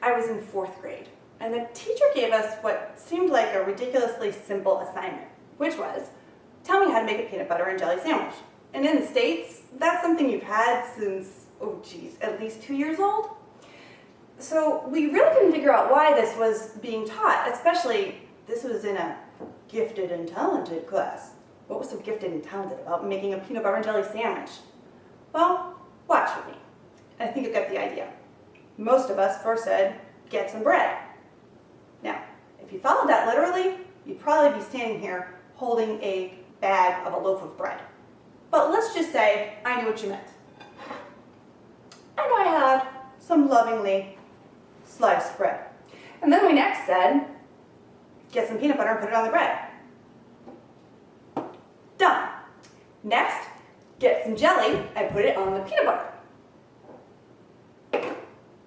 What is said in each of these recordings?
I was in 4th grade, and the teacher gave us what seemed like a ridiculously simple assignment, which was, tell me how to make a peanut butter and jelly sandwich. And in the States, that's something you've had since, oh geez, at least 2 years old. So we really couldn't figure out why this was being taught, especially this was in a gifted and talented class. What was so gifted and talented about making a peanut butter and jelly sandwich? Well, watch with me. I think you get the idea. Most of us first said, get some bread. Now, if you followed that literally, you'd probably be standing here holding a bag of a loaf of bread. But let's just say I knew what you meant. And I had some lovingly sliced bread. And then we next said, get some peanut butter and put it on the bread. Done. Next, get some jelly and put it on the peanut butter.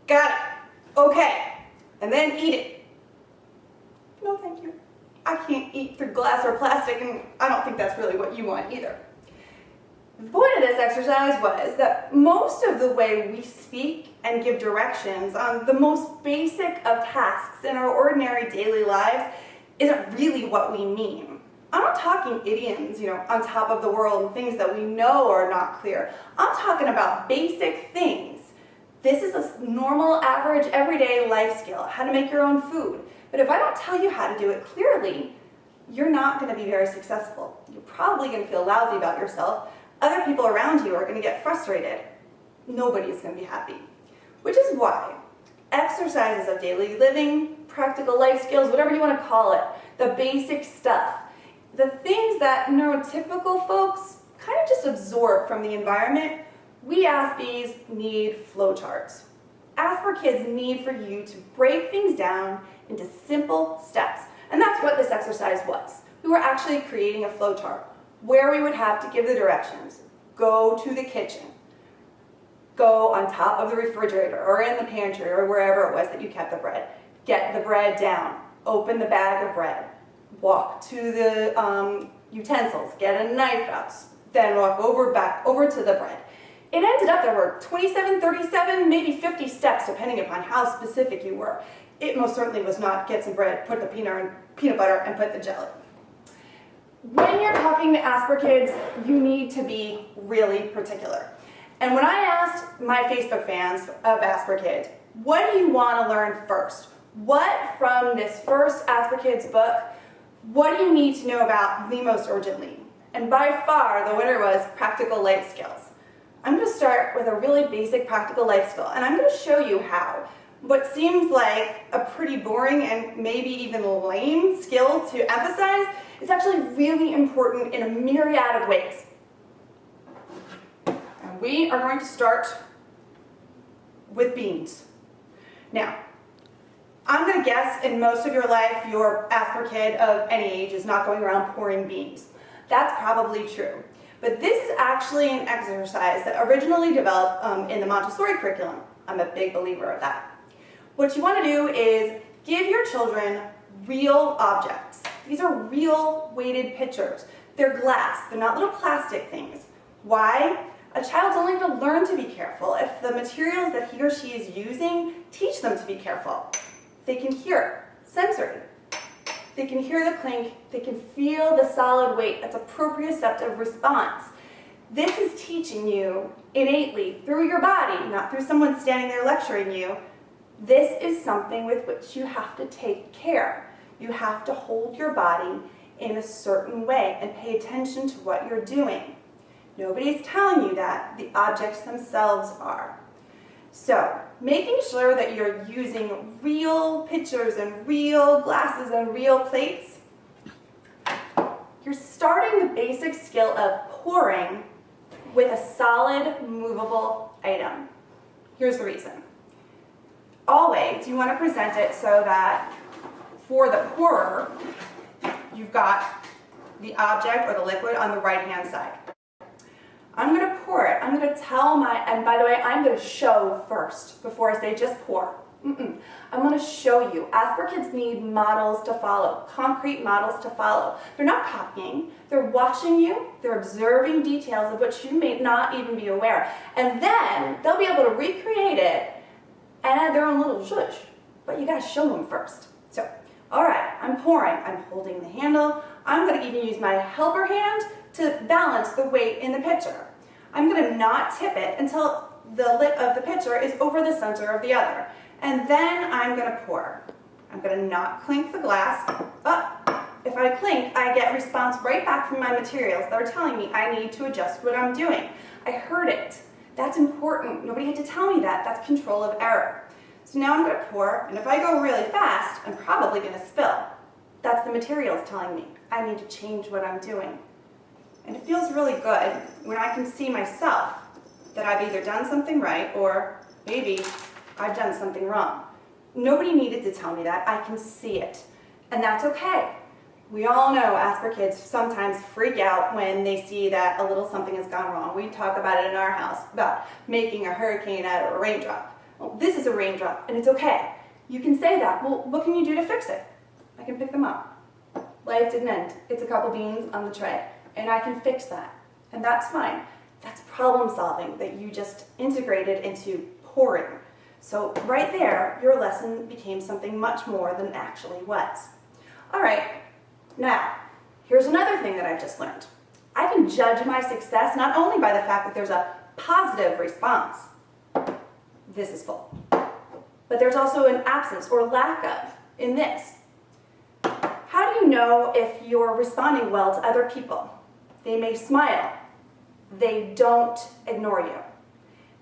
Got it. Okay. And then eat it. No, thank you. I can't eat through glass or plastic, and I don't think that's really what you want either. The point of this exercise was that most of the way we speak and give directions on the most basic of tasks in our ordinary daily lives isn't really what we mean. I'm not talking idioms, on top of the world and things that we know are not clear. I'm talking about basic things. This is a normal, average, everyday life skill, how to make your own food. But if I don't tell you how to do it clearly, you're not going to be very successful. You're probably going to feel lousy about yourself. Other people around you are going to get frustrated. Nobody is going to be happy. Which is why exercises of daily living, practical life skills, whatever you want to call it, the basic stuff, the things that neurotypical folks kind of just absorb from the environment, we Aspies need flowcharts. Asperkids need for you to break things down into simple steps. And that's what this exercise was. We were actually creating a flowchart where we would have to give the directions. Go to the kitchen. Go on top of the refrigerator or in the pantry or wherever it was that you kept the bread. Get the bread down. Open the bag of bread. Walk to the utensils. Get a knife out. Then walk back over to the bread. It ended up there were 27, 37, maybe 50 steps depending upon how specific you were. It most certainly was not get some bread, put the peanut butter, and put the jelly. When you're talking to Asperkids, you need to be really particular. And when I asked my Facebook fans of Asperkids, what do you want to learn first? What from this first Asperkids book, what do you need to know about the most urgently? And by far, the winner was practical life skills. I'm going to start with a really basic practical life skill, and I'm going to show you how what seems like a pretty boring and maybe even lame skill to emphasize is actually really important in a myriad of ways. And we are going to start with beans. Now, I'm going to guess in most of your life, your Asperkid of any age is not going around pouring beans. That's probably true. But this is actually an exercise that originally developed in the Montessori curriculum. I'm a big believer of that. What you want to do is give your children real objects. These are real weighted pitchers. They're glass. They're not little plastic things. Why? A child's only going to learn to be careful if the materials that he or she is using teach them to be careful. They can hear sensory. They can hear the clink. They can feel the solid weight. That's a proprioceptive response. This is teaching you innately through your body, not through someone standing there lecturing you. This is something with which you have to take care. You have to hold your body in a certain way and pay attention to what you're doing. Nobody's telling you that. The objects themselves are. So, making sure that you're using real pitchers and real glasses and real plates, you're starting the basic skill of pouring with a solid, movable item. Here's the reason. Always, you want to present it so that for the pourer, you've got the object or the liquid on the right-hand side. I'm going to pour it. I'm going to and by the way, I'm going to show first before I say just pour. I'm going to show you. Asperkids need models to follow, concrete models to follow. They're not copying. They're watching you. They're observing details of which you may not even be aware. And then they'll be able to recreate it and add their own little zhuzh but you gotta show them first. So, all right, I'm pouring, I'm holding the handle. I'm gonna even use my helper hand to balance the weight in the pitcher. I'm gonna not tip it until the lip of the pitcher is over the center of the other. And then I'm gonna pour. I'm gonna not clink the glass. If I clink, I get response right back from my materials that are telling me I need to adjust what I'm doing. I heard it. That's important. Nobody had to tell me that. That's control of error. So now I'm gonna pour, and if I go really fast, I'm probably gonna spill. That's the materials telling me I need to change what I'm doing. And it feels really good when I can see myself that I've either done something right or maybe I've done something wrong. Nobody needed to tell me that. I can see it. And that's okay. We all know Asperkids sometimes freak out when they see that a little something has gone wrong. We talk about it in our house, about making a hurricane out of a raindrop. Well, this is a raindrop, and it's okay. You can say that. Well, what can you do to fix it? I can pick them up. Life didn't end. It's a couple beans on the tray, and I can fix that. And that's fine. That's problem solving that you just integrated into pouring. So right there, your lesson became something much more than it actually was. All right. Now, here's another thing that I've just learned. I can judge my success not only by the fact that there's a positive response, this is full, but there's also an absence or lack of in this. How do you know if you're responding well to other people? They may smile. They don't ignore you.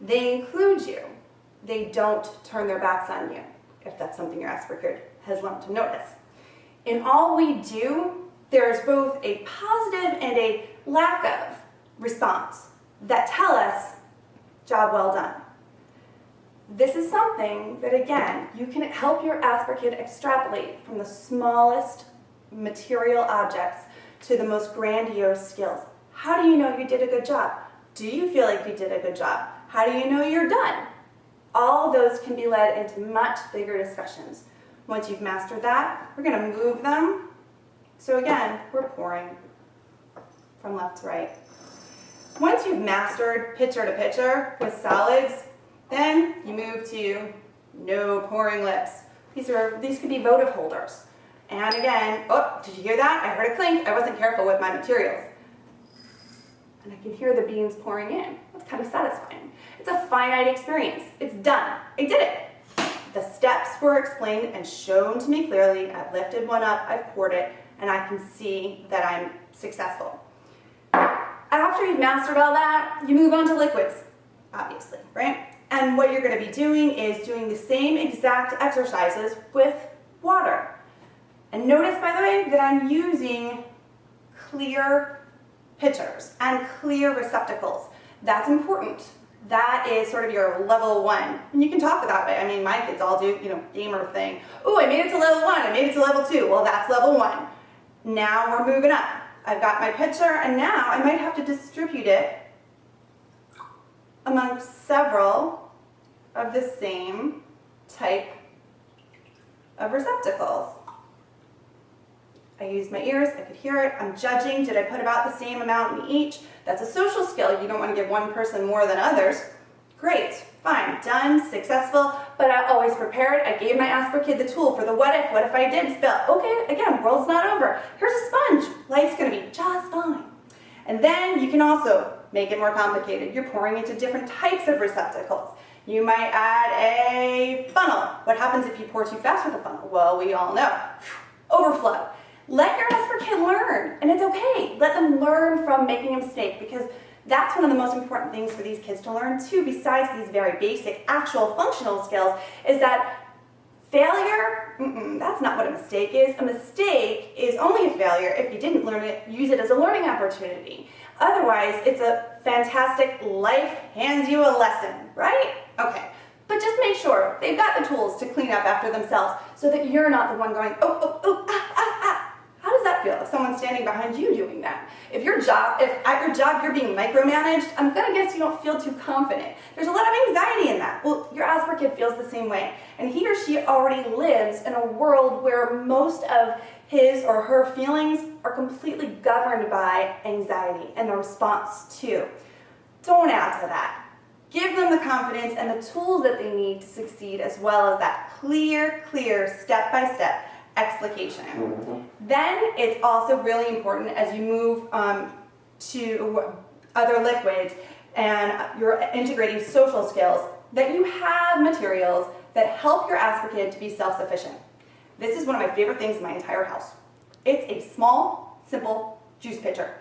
They include you. They don't turn their backs on you, if that's something your Asperger has learned to notice. In all we do, there's both a positive and a lack of response that tell us, job well done. This is something that, again, you can help your Asperkid extrapolate from the smallest material objects to the most grandiose skills. How do you know you did a good job? Do you feel like you did a good job? How do you know you're done? All those can be led into much bigger discussions. Once you've mastered that, we're going to move them. So again, we're pouring from left to right. Once you've mastered pitcher to pitcher with solids, then you move to no pouring lips. These could be votive holders. And again, oh, did you hear that? I heard a clink. I wasn't careful with my materials. And I can hear the beans pouring in. That's kind of satisfying. It's a finite experience. It's done. I did it. The steps were explained and shown to me clearly. I've lifted one up, I've poured it, and I can see that I'm successful. After you've mastered all that, you move on to liquids, obviously, right? And what you're going to be doing is doing the same exact exercises with water. And notice, by the way, that I'm using clear pitchers and clear receptacles. That's important. That is sort of your level 1. And you can talk that way. I mean, my kids all do, gamer thing. Oh, I made it to level 1. I made it to level 2. Well, that's level 1. Now we're moving up. I've got my pitcher, and now I might have to distribute it among several of the same type of receptacles. I used my ears, I could hear it, I'm judging, did I put about the same amount in each? That's a social skill, you don't want to give one person more than others. Great, fine, done, successful, but I always prepared. I gave my Asperkid the tool for the what if I did spill? Okay, again, world's not over. Here's a sponge, life's gonna be just fine. And then you can also make it more complicated. You're pouring into different types of receptacles. You might add a funnel. What happens if you pour too fast with a funnel? Well, we all know, overflow. Let your Asperkid learn, and it's okay. Let them learn from making a mistake, because that's one of the most important things for these kids to learn too, besides these very basic, actual functional skills, is that failure, that's not what a mistake is. A mistake is only a failure if you didn't learn it, use it as a learning opportunity. Otherwise, it's a fantastic life hands you a lesson, right? Okay. But just make sure they've got the tools to clean up after themselves so that you're not the one going, ah. How does that feel if someone's standing behind you doing that? If at your job you're being micromanaged, I'm gonna guess you don't feel too confident. There's a lot of anxiety in that. Well, your Asperkid feels the same way. And he or she already lives in a world where most of his or her feelings are completely governed by anxiety and the response to. Don't add to that. Give them the confidence and the tools that they need to succeed, as well as that clear, step-by-step explication. Then it's also really important as you move to other liquids and you're integrating social skills that you have materials that help your Asperkid to be self-sufficient. This is one of my favorite things in my entire house. It's a small, simple juice pitcher.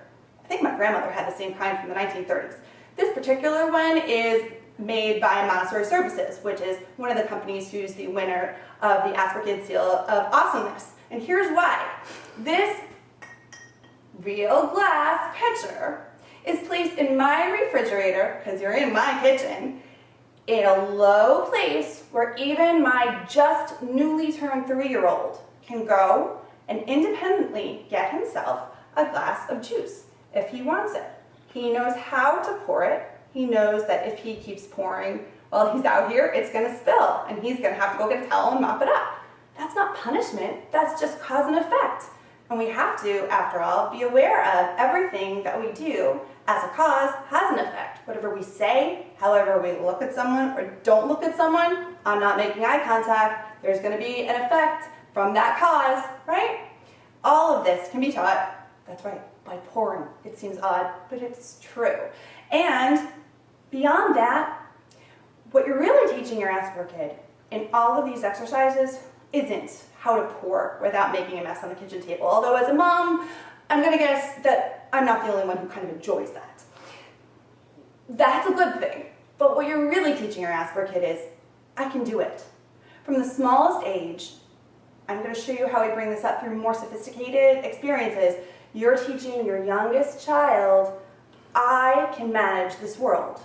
I think my grandmother had the same kind from the 1930s. This particular one is made by Montessori Services, which is one of the companies who's the winner of the Asperkids Seal of Awesomeness. And here's why. This real glass pitcher is placed in my refrigerator, because you're in my kitchen, in a low place where even my just newly turned 3-year-old can go and independently get himself a glass of juice if he wants it. He knows how to pour it. He knows that if he keeps pouring while he's out here, it's going to spill, and he's going to have to go get a towel and mop it up. That's not punishment. That's just cause and effect. And we have to, after all, be aware of everything that we do as a cause has an effect. Whatever we say, however we look at someone or don't look at someone, I'm not making eye contact, there's going to be an effect from that cause, right? All of this can be taught, that's right, by pouring. It seems odd, but it's true. And beyond that, what you're really teaching your Asperkid in all of these exercises isn't how to pour without making a mess on the kitchen table. Although as a mom, I'm going to guess that I'm not the only one who kind of enjoys that. That's a good thing. But what you're really teaching your Asperkid is, I can do it. From the smallest age, I'm going to show you how we bring this up through more sophisticated experiences. You're teaching your youngest child, I can manage this world.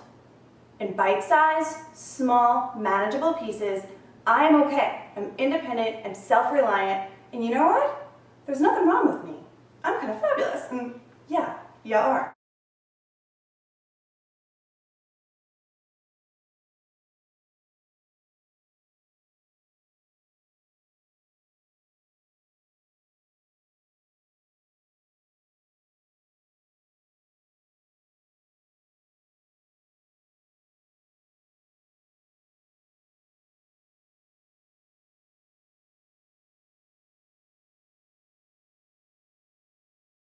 In bite-sized, small, manageable pieces, I am okay. I'm independent, I'm self-reliant, and you know what? There's nothing wrong with me. I'm kind of fabulous, and yeah, you are.